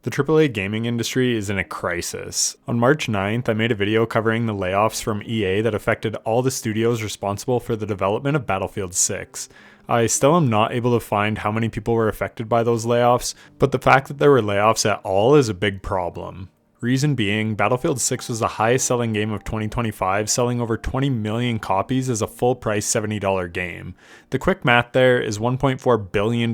The AAA gaming industry is in a crisis. On March 9th, I made a video covering the layoffs from EA that affected all the studios responsible for the development of Battlefield 6. I still am not able to find how many people were affected by those layoffs, but the fact that there were layoffs at all is a big problem. Reason being, Battlefield 6 was the highest selling game of 2025, selling over 20 million copies as a full price $70 game. The quick math there is $1.4 billion,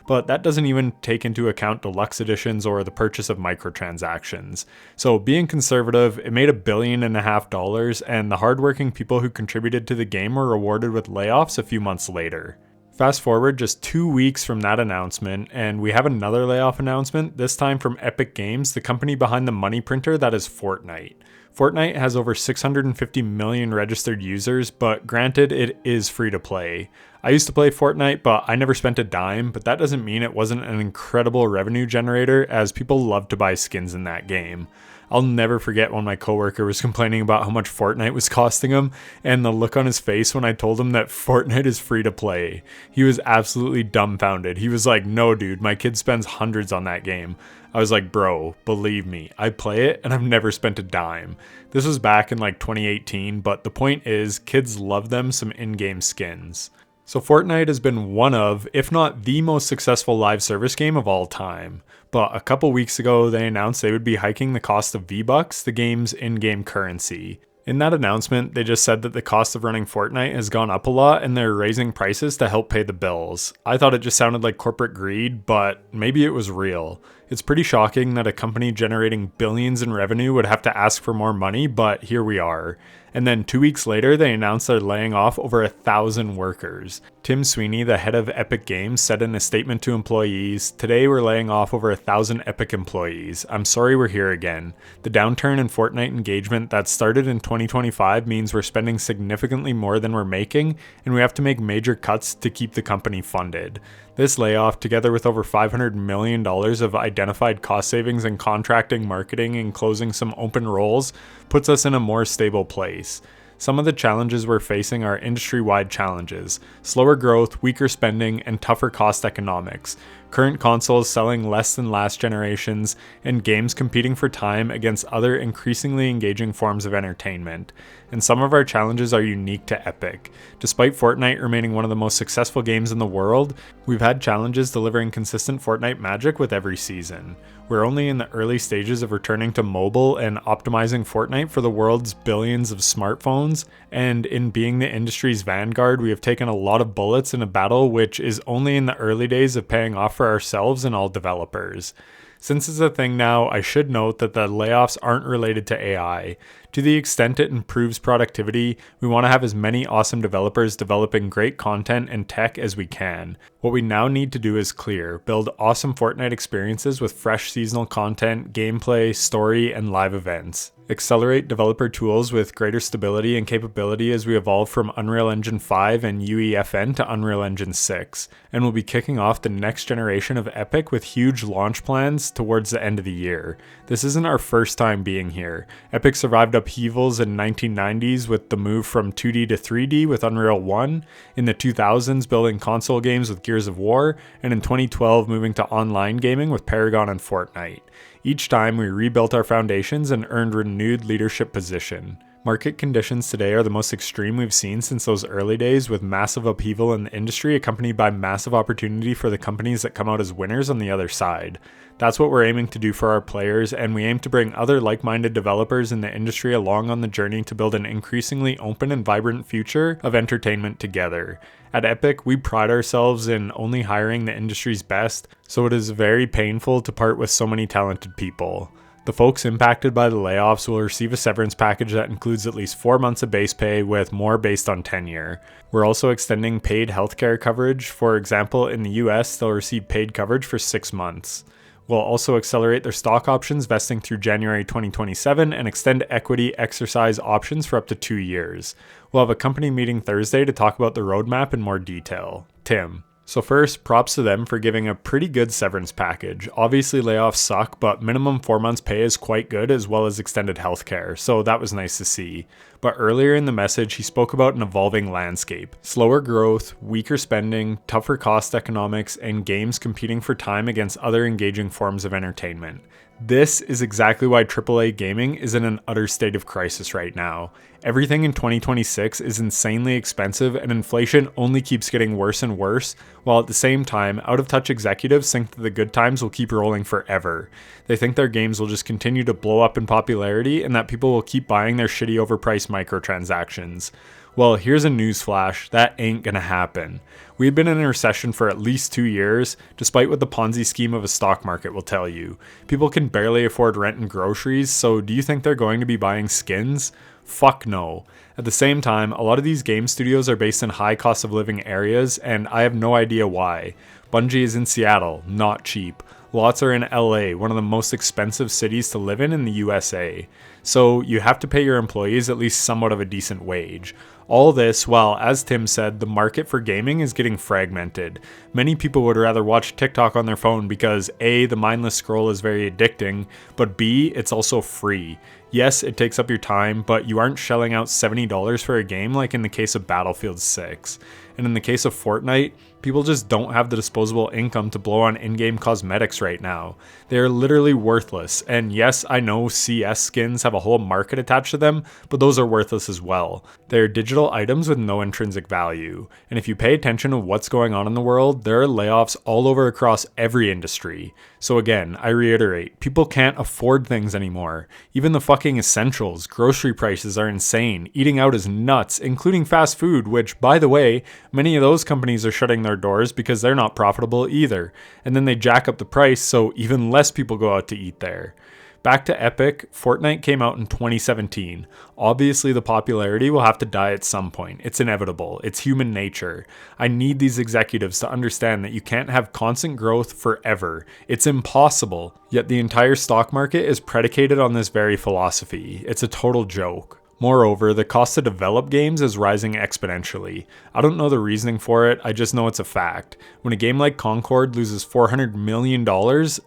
but that doesn't even take into account deluxe editions or the purchase of microtransactions. So being conservative, it made $1.5 billion, and the hardworking people who contributed to the game were rewarded with layoffs a few months later. Fast forward just 2 weeks from that announcement, and we have another layoff announcement, this time from Epic Games, the company behind the money printer that is Fortnite. Fortnite has over 650 million registered users, but granted, it is free to play. I used to play Fortnite, but I never spent a dime, but that doesn't mean it wasn't an incredible revenue generator, as people love to buy skins in that game. I'll never forget when my coworker was complaining about how much Fortnite was costing him, and the look on his face when I told him that Fortnite is free to play. He was absolutely dumbfounded. He was like, "No dude, my kid spends hundreds on that game." I was like, "Bro, believe me, I play it and I've never spent a dime." This was back in like 2018, but the point is, kids love them some in-game skins. So Fortnite has been one of, if not the most successful live service game of all time. But a couple weeks ago, they announced they would be hiking the cost of V-Bucks, the game's in-game currency. In that announcement, they just said that the cost of running Fortnite has gone up a lot and they're raising prices to help pay the bills. I thought it just sounded like corporate greed, but maybe it was real. It's pretty shocking that a company generating billions in revenue would have to ask for more money, but here we are. And then 2 weeks later, they announced they're laying off over 1,000 workers. Tim Sweeney, the head of Epic Games, said in a statement to employees, "Today we're laying off over 1,000 Epic employees. I'm sorry we're here again. The downturn in Fortnite engagement that started in 2025 means we're spending significantly more than we're making, and we have to make major cuts to keep the company funded." This layoff, together with over $500 million of identified cost savings in contracting, marketing, and closing some open roles, puts us in a more stable place. Some of the challenges we're facing are industry-wide challenges: slower growth, weaker spending, and tougher cost economics, current consoles selling less than last generations, and games competing for time against other increasingly engaging forms of entertainment. And some of our challenges are unique to Epic. Despite Fortnite remaining one of the most successful games in the world, we've had challenges delivering consistent Fortnite magic with every season. We're only in the early stages of returning to mobile and optimizing Fortnite for the world's billions of smartphones, and in being the industry's vanguard, we have taken a lot of bullets in a battle which is only in the early days of paying off for ourselves and all developers. Since it's a thing now, I should note that the layoffs aren't related to AI. To the extent it improves productivity, we want to have as many awesome developers developing great content and tech as we can. What we now need to do is clear: build awesome Fortnite experiences with fresh seasonal content, gameplay, story, and live events. Accelerate developer tools with greater stability and capability as we evolve from Unreal Engine 5 and UEFN to Unreal Engine 6, and we'll be kicking off the next generation of Epic with huge launch plans towards the end of the year. This isn't our first time being here. Epic survived upheavals in 1990s with the move from 2D to 3D with Unreal 1, in the 2000s building console games with Gears of War, and in 2012 moving to online gaming with Paragon and Fortnite. Each time we rebuilt our foundations and earned renewed leadership position. Market conditions today are the most extreme we've seen since those early days, with massive upheaval in the industry accompanied by massive opportunity for the companies that come out as winners on the other side. That's what we're aiming to do for our players, and we aim to bring other like-minded developers in the industry along on the journey to build an increasingly open and vibrant future of entertainment together. At Epic, we pride ourselves in only hiring the industry's best, so it is very painful to part with so many talented people. The folks impacted by the layoffs will receive a severance package that includes at least 4 months of base pay, with more based on tenure. We're also extending paid healthcare coverage. For example, in the US, they'll receive paid coverage for 6 months. We'll also accelerate their stock options vesting through January 2027 and extend equity exercise options for up to 2 years. We'll have a company meeting Thursday to talk about the roadmap in more detail. Tim. So first, props to them for giving a pretty good severance package. Obviously layoffs suck, but minimum 4 months pay is quite good, as well as extended healthcare, so that was nice to see. But earlier in the message, he spoke about an evolving landscape. Slower growth, weaker spending, tougher cost economics, and games competing for time against other engaging forms of entertainment. This is exactly why AAA gaming is in an utter state of crisis right now. Everything in 2026 is insanely expensive, and inflation only keeps getting worse and worse, while at the same time, out-of-touch executives think that the good times will keep rolling forever. They think their games will just continue to blow up in popularity and that people will keep buying their shitty overpriced microtransactions. Well, here's a newsflash, that ain't gonna happen. We've been in a recession for at least 2 years, despite what the Ponzi scheme of a stock market will tell you. People can barely afford rent and groceries, so do you think they're going to be buying skins? Fuck no. At the same time, a lot of these game studios are based in high cost of living areas, and I have no idea why. Bungie is in Seattle, not cheap. Lots are in LA, one of the most expensive cities to live in the USA. So you have to pay your employees at least somewhat of a decent wage. All this while, as Tim said, the market for gaming is getting fragmented. Many people would rather watch TikTok on their phone because A, the mindless scroll is very addicting, but B, it's also free. Yes, it takes up your time, but you aren't shelling out $70 for a game like in the case of Battlefield 6. And in the case of Fortnite, people just don't have the disposable income to blow on in-game cosmetics right now. They are literally worthless, and yes, I know CS skins have a whole market attached to them, but those are worthless as well. They are digital items with no intrinsic value, and if you pay attention to what's going on in the world, there are layoffs all over across every industry. So again, I reiterate, people can't afford things anymore. Even the fucking essentials, grocery prices are insane, eating out is nuts, including fast food, which, by the way, many of those companies are shutting their doors because they're not profitable either, and then they jack up the price so even less people go out to eat there. Back to Epic, Fortnite came out in 2017. Obviously the popularity will have to die at some point. It's inevitable. It's human nature. I need these executives to understand that you can't have constant growth forever. It's impossible. Yet the entire stock market is predicated on this very philosophy. It's a total joke. Moreover, the cost to develop games is rising exponentially. I don't know the reasoning for it, I just know it's a fact. When a game like Concord loses $400 million,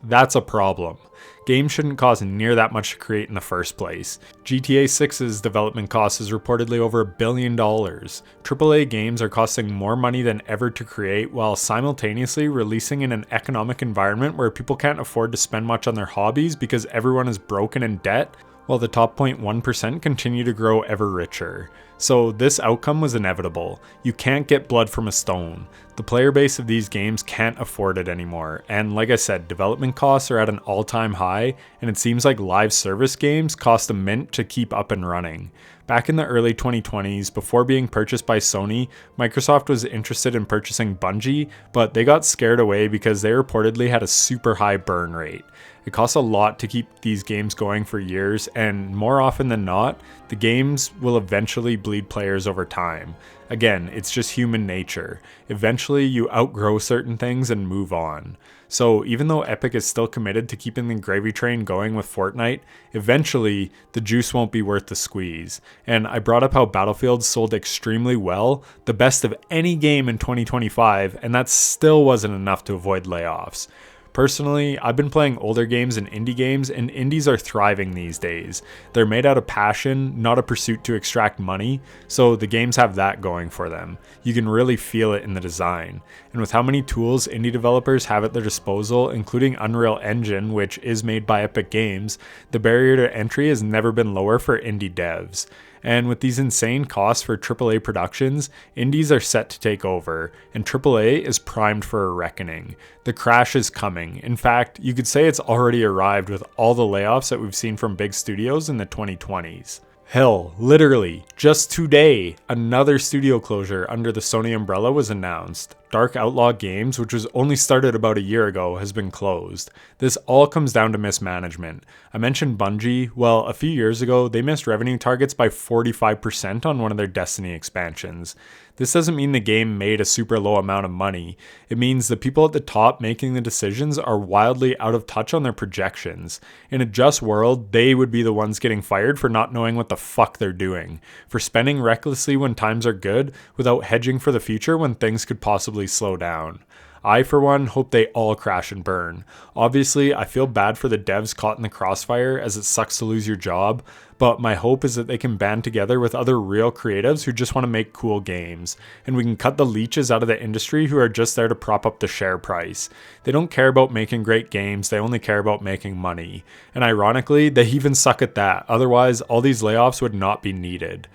that's a problem. Games shouldn't cost near that much to create in the first place. GTA 6's development cost is reportedly over $1 billion. AAA games are costing more money than ever to create, while simultaneously releasing in an economic environment where people can't afford to spend much on their hobbies because everyone is broken in debt, while the top 0.1% continue to grow ever richer. So this outcome was inevitable. You can't get blood from a stone. The player base of these games can't afford it anymore, and like I said, development costs are at an all-time high, and it seems like live service games cost a mint to keep up and running. Back in the early 2020s, before being purchased by Sony, Microsoft was interested in purchasing Bungie, but they got scared away because they reportedly had a super high burn rate. It costs a lot to keep these games going for years, and more often than not, the games will eventually bleed players over time. Again, it's just human nature. Eventually, you outgrow certain things and move on. So even though Epic is still committed to keeping the gravy train going with Fortnite, eventually the juice won't be worth the squeeze. And I brought up how Battlefield sold extremely well, the best of any game in 2025, and that still wasn't enough to avoid layoffs. Personally, I've been playing older games and indie games, and indies are thriving these days. They're made out of passion, not a pursuit to extract money, so the games have that going for them. You can really feel it in the design. And with how many tools indie developers have at their disposal, including Unreal Engine, which is made by Epic Games, the barrier to entry has never been lower for indie devs. And with these insane costs for AAA productions, indies are set to take over, and AAA is primed for a reckoning. The crash is coming. In fact, you could say it's already arrived with all the layoffs that we've seen from big studios in the 2020s. Hell, literally, just today, another studio closure under the Sony umbrella was announced. Dark Outlaw Games, which was only started about a year ago, has been closed. This all comes down to mismanagement. I mentioned Bungie. Well, a few years ago, they missed revenue targets by 45% on one of their Destiny expansions. This doesn't mean the game made a super low amount of money. It means the people at the top making the decisions are wildly out of touch on their projections. In a just world, they would be the ones getting fired for not knowing what the fuck they're doing, for spending recklessly when times are good without hedging for the future when things could possibly massively slow down. I, for one, hope they all crash and burn. Obviously, I feel bad for the devs caught in the crossfire, as it sucks to lose your job, but my hope is that they can band together with other real creatives who just want to make cool games, and we can cut the leeches out of the industry who are just there to prop up the share price. They don't care about making great games, they only care about making money. And ironically, they even suck at that, otherwise all these layoffs would not be needed.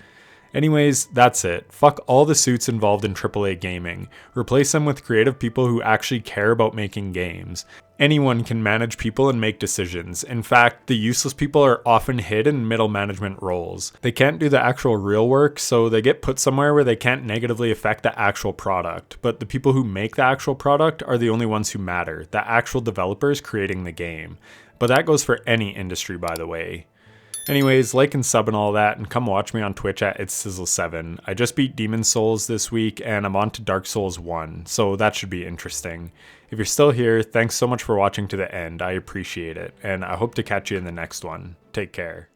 Anyways, that's it. Fuck all the suits involved in AAA gaming. Replace them with creative people who actually care about making games. Anyone can manage people and make decisions. In fact, the useless people are often hid in middle management roles. They can't do the actual real work, so they get put somewhere where they can't negatively affect the actual product. But the people who make the actual product are the only ones who matter, the actual developers creating the game. But that goes for any industry, by the way. Anyways, like and sub and all that, and come watch me on Twitch at itssizzle7. I just beat Demon's Souls this week, and I'm on to Dark Souls 1, so that should be interesting. If you're still here, thanks so much for watching to the end, I appreciate it, and I hope to catch you in the next one. Take care.